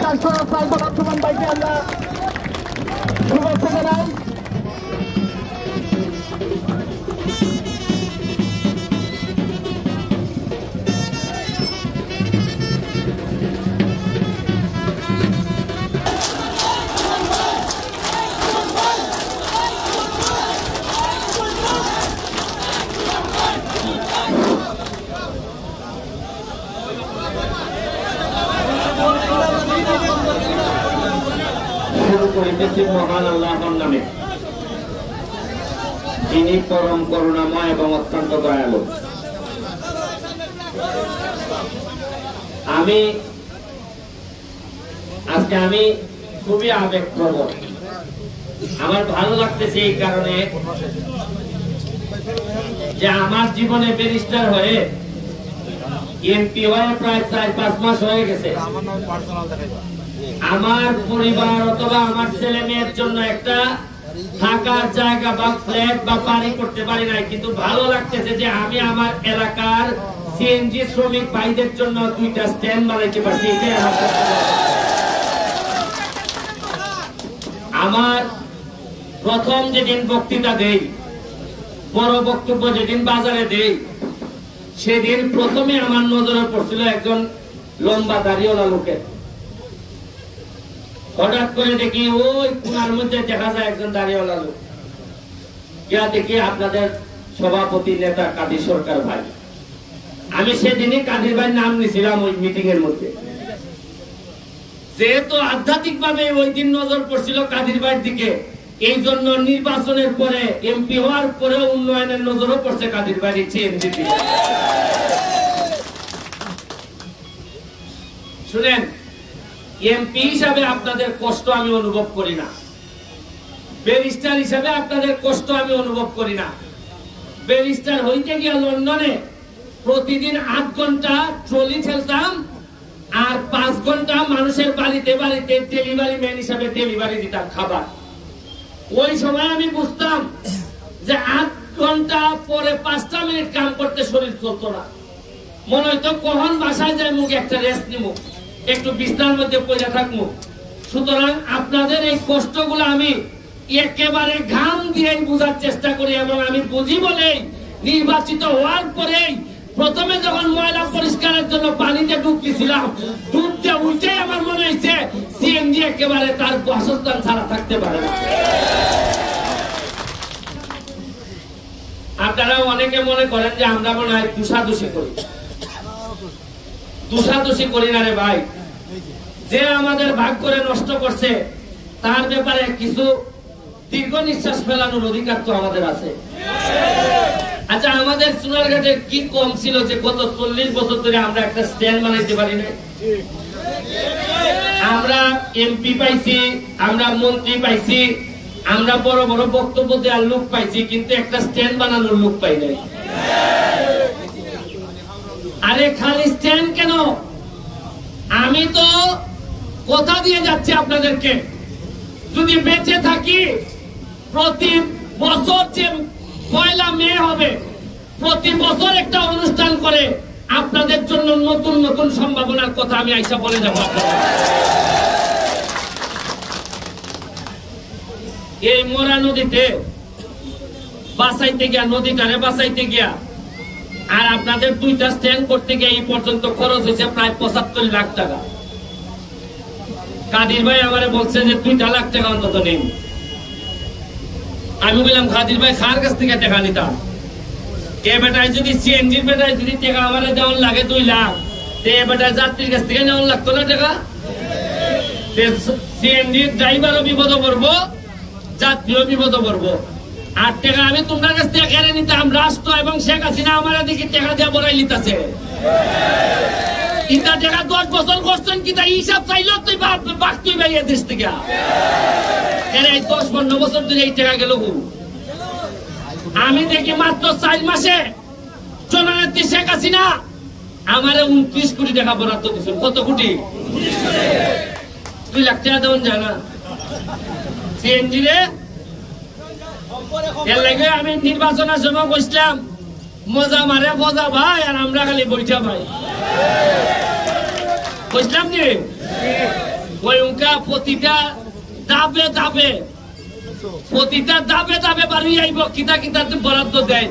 তার সরকার বর্তমান বাইকে আমরা শুভেচ্ছা জানাই। মহান আল্লাহর নামে, তিনি পরম করুণাময় এবং অত্যন্ত দয়ালু। আজকে আমি খুবই আবেগপ্রবণ। আমার ভালো লাগতেছে এই কারণে যে আমার জীবনে ব্যারিস্টার হয়ে এমপি হয়ে প্রায় 4-5 মাস হয়ে গেছে। আমার পরিবার অথবা আমার ছেলে মেয়ের জন্য একটা থাকার জায়গা বা ফ্ল্যাট বা বাড়ি করতে পারি নাই, কিন্তু ভালো লাগতেছে যে আমি আমার এলাকার সিএনজি শ্রমিক ভাইদের জন্য 2টা স্ট্যান্ড বানাইতে পারছি। আমার প্রথম যেদিন বক্তৃতা দেই, বড় বক্তব্য যেদিন বাজারে দেই, সেদিন প্রথমে আমার নজরে পড়ছিল একজন লম্বা দাড়িওয়ালা লোকের। হঠাৎ করে দেখি ওই কোণার মধ্যে দেখা যায় একজন দাড়িওয়ালা লোক। গিয়া দেখি আপনাদের সভাপতি নেতা কাদির সরকার ভাই। আমি সেদিনই কাদির ভাই নাম নিয়েছিলাম ওই মিটিং এর মধ্যে, যেহেতু আধ্যাত্মিক ভাবে ওই দিন নজর পড়ছিল কাদির ভাইয়ের দিকে। এই জন্য নির্বাচনের পরে এমপি হওয়ার পরে উন্নয়নের নজরও পড়ছে কাদির ভাইয়ের সিএনজি দিকে। শুনেন, এমপি হিসাবে আপনাদের কষ্ট আমি অনুভব করি না, ব্যারিস্টার হিসাবে আপনাদের কষ্ট আমি অনুভব করি না। ব্যারিস্টার হইতে গিয়ে লন্ডনে প্রতিদিন 8 ঘন্টা ট্রলি ঠেলতাম, আর 5 ঘন্টা মানুষের বাড়িতে বাড়িতে ডেলিভারি ম্যান হিসাবে ডেলিভারি দিতাম খাবার। ওই সময় আমি বুঝতাম যে 8 ঘন্টা পরে 5টা মিনিট কাম করতে শরীর চলতো না। মনে হইতো কখন বাসায় যাই, মুখ একটা রেস্ট নিব, একটু বিছানার মধ্যে পড়ে থাকবো। সুতরাং আপনাদের এই কষ্টগুলো আমি একেবারে ঘাম দিয়ে বোঝার চেষ্টা করি, এবং আমি বুঝি বলেই নির্বাচিত হওয়ার পরেই প্রথমে যখন ময়লা পরিষ্কারের জন্য পানিতে ডুবতেছিলাম, ডুবতে উঠে আমার মনে হয়েছে সিএনজি একেবারে তার বাসস্থান ছাড়া থাকতে পারে না। আপনারা অনেকে মনে করেন যে আমরা মনে হয় দোষাদোষি করি। দোষাদোষি করি না রে ভাই। যে আমাদের ভাগ করে নষ্ট করছে তার ব্যাপারে কিছু দীর্ঘ নিঃশ্বাস ফেলানোর অধিকার তো আমাদের আছে। আচ্ছা, আমাদের সোনারঘাটে কি কম ছিল যে গত 40 বছর ধরে আমরা একটা স্ট্যান্ড বানাইতে পারি না? আমরা এমপি পাইছি, আমরা মন্ত্রী পাইছি, আমরা বড় বড় বক্তব্য দেওয়ার লোক পাইছি, কিন্তু একটা স্ট্যান্ড বানানোর লোক পাই নাই। আরে খালি স্ট্যান্ড কেন? আমি তো কথা দিয়ে যাচ্ছি আপনাদেরকে, যদি বেঁচে থাকি প্রতি বছর যে 1 মে হবে, প্রতি বছর একটা অনুষ্ঠান করে আপনাদের জন্য নতুন নতুন সম্ভাবনার কথা আমি আইসা বলে যাব। এই মোরা নদীতে বাঁচাইতে গিয়া, নদীটারে বাঁচাইতে গিয়া, আর আপনাদের 2টা স্ট্যান্ড করতে গিয়ে এই পর্যন্ত খরচ হয়েছে প্রায় 75 লাখ টাকা। কাদির ভাই আমারে বলছে যে 2 লাখ টাকা অন্তত নেই। আমি বললাম, কাদির ভাই কার কাছ থেকে টাকা নিতাম? এ বেটায় যদি সিএনজির বেটায় যদি টাকা আমারে দেওয়ার লাগে 2 লাখ, তে এ বেটায় যাত্রীর কাছ থেকে নেওয়ার লাগতো না টাকা? সিএনজির ড্রাইভারও বিপদে পড়বো, যাত্রীও বিপদে পড়বো। 8 টাকা আমি তোমার কাছ থেকে কেড়ে নিতাম, রাষ্ট্র এবং শেখ হাসিনা আমার দিকে টাকা দিয়ে বড়াই নিতেছে। ইটা টাকা 10 বছর করছেন, কি তাই হিসাব চাইল তুই বাক তুই ভাই দেশ থেকে? 10-15 বছর ধরে এই টাকা গেল। আমি দেখি মাত্র 4 মাসে জননেত্রী শেখ হাসিনা আমারে 29 কোটি টাকা বরাদ্দ দিয়েছে। কত কোটি? 2 লাখ টাকা দেওয়া যায় না সিএনজি রে। এর লাগে আমি নির্বাচনের সময় বসলাম, মজা মারে মজা ভাই, আর আমরা খালি বইটা ভাই। বুঝলাম কি ওই উনকা প্রতিটা দাবে দাবে বাড়ি আইব কিতা কিতা বরাদ্দ দেয়